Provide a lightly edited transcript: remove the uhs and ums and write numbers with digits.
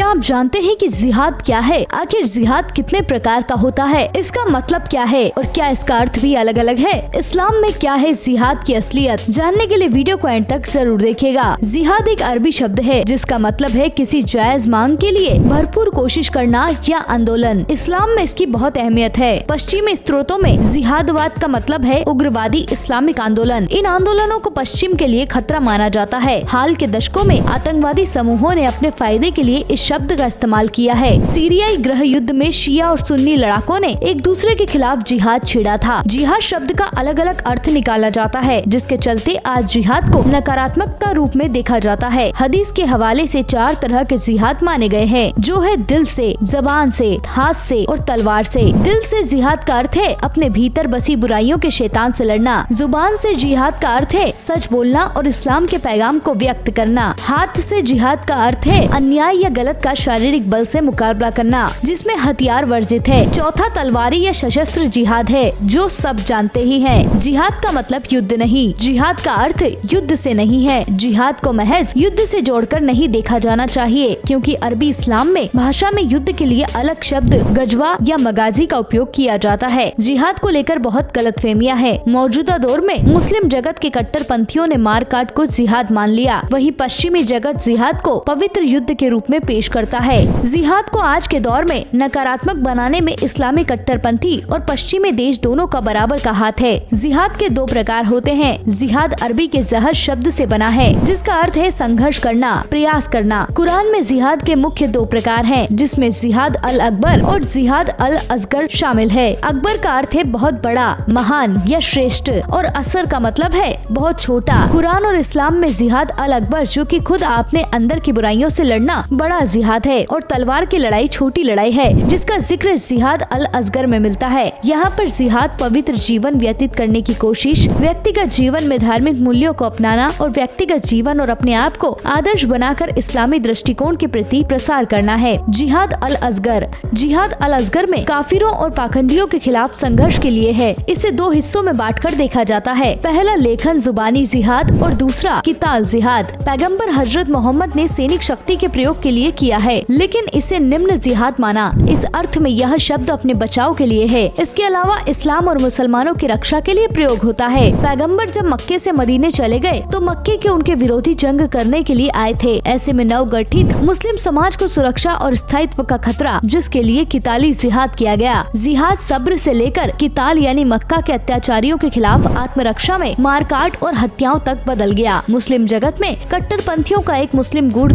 क्या आप जानते हैं कि जिहाद क्या है? आखिर जिहाद कितने प्रकार का होता है? इसका मतलब क्या है और क्या इसका अर्थ भी अलग अलग है? इस्लाम में क्या है जिहाद की असलियत? जानने के लिए वीडियो को एंड तक जरूर देखिएगा। जिहाद एक अरबी शब्द है जिसका मतलब है किसी जायज मांग के लिए भरपूर कोशिश करना या आंदोलन। इस्लाम में इसकी बहुत अहमियत है। पश्चिमी स्त्रोतों में जिहादवाद का मतलब है उग्रवादी इस्लामिक आंदोलन। इन आंदोलनों को पश्चिम के लिए खतरा माना जाता है। हाल के दशकों में आतंकवादी समूहों ने अपने फायदे के लिए इस शब्द का इस्तेमाल किया है। सीरियाई गृह युद्ध में शिया और सुन्नी लड़ाकों ने एक दूसरे के खिलाफ जिहाद छेड़ा था। जिहाद शब्द का अलग अलग अर्थ निकाला जाता है, जिसके चलते आज जिहाद को नकारात्मक रूप में देखा जाता है। हदीस के हवाले से 4 तरह के जिहाद माने गए हैं, जो है दिल से, जबान से, हाथ से और तलवार से। दिल से जिहाद का अर्थ है अपने भीतर बसी बुराइयों के शैतान से लड़ना। जुबान से जिहाद का अर्थ है सच बोलना और इस्लाम के पैगाम को व्यक्त करना। हाथ से जिहाद का अर्थ है अन्याय या गलत का शारीरिक बल से मुकाबला करना, जिसमें हथियार वर्जित है। चौथा तलवारी या सशस्त्र जिहाद है, जो सब जानते ही हैं। जिहाद का मतलब युद्ध नहीं, जिहाद का अर्थ युद्ध से नहीं है। जिहाद को महज युद्ध से जोड़कर नहीं देखा जाना चाहिए, क्योंकि अरबी इस्लाम में भाषा में युद्ध के लिए अलग शब्द गजवा या मगाजी का उपयोग किया जाता है। जिहाद को लेकर बहुत गलतफहमियां हैं। मौजूदा दौर में मुस्लिम जगत के कट्टरपंथियों ने मार काट को जिहाद मान लिया, वही पश्चिमी जगत जिहाद को पवित्र युद्ध के रूप में पेश करता है। जिहाद को आज के दौर में नकारात्मक बनाने में इस्लामी कट्टरपंथी और पश्चिमी देश दोनों का बराबर का हाथ है। जिहाद के 2 प्रकार होते हैं। जिहाद अरबी के जहर शब्द से बना है, जिसका अर्थ है संघर्ष करना, प्रयास करना। कुरान में जिहाद के मुख्य 2 प्रकार हैं, जिसमें जिहाद अल अकबर और जिहाद अल असगर शामिल है। अकबर का अर्थ है बहुत बड़ा, महान या श्रेष्ठ, और असर का मतलब है बहुत छोटा। कुरान और इस्लाम में जिहाद अल अकबर, जो कि खुद आपने अंदर की बुराइयों से लड़ना, बड़ा जिहाद है, और तलवार की लड़ाई छोटी लड़ाई है, जिसका जिक्र जिहाद अल असगर में मिलता है। यहाँ पर जिहाद पवित्र जीवन व्यतीत करने की कोशिश, व्यक्तिगत जीवन में धार्मिक मूल्यों को अपनाना और व्यक्तिगत जीवन और अपने आप को आदर्श बनाकर इस्लामी दृष्टिकोण के प्रति प्रसार करना है। जिहाद अल असगर, जिहाद अल असगर में काफिरों और पाखंडियों के खिलाफ संघर्ष के लिए है। इसे 2 हिस्सों में बांटकर देखा जाता है। पहला लेखन जुबानी जिहाद और दूसरा किताल जिहाद। पैगम्बर हजरत मोहम्मद ने सैनिक शक्ति के प्रयोग के लिए किया है, लेकिन इसे निम्न जिहाद माना। इस अर्थ में यह शब्द अपने बचाव के लिए है। इसके अलावा इस्लाम और मुसलमानों की रक्षा के लिए प्रयोग होता है। पैगम्बर जब मक्के से मदीने चले गए तो मक्के के उनके विरोधी जंग करने के लिए आए थे। ऐसे में नवगठित मुस्लिम समाज को सुरक्षा और स्थायित्व का खतरा, जिसके लिए किताली जिहाद किया गया। जिहाद सब्र से लेकर किताल यानी मक्का के अत्याचारियों के खिलाफ आत्मरक्षा में मारकाट और हत्याओं तक बदल गया। मुस्लिम जगत में कट्टरपंथियों का एक मुस्लिम गुट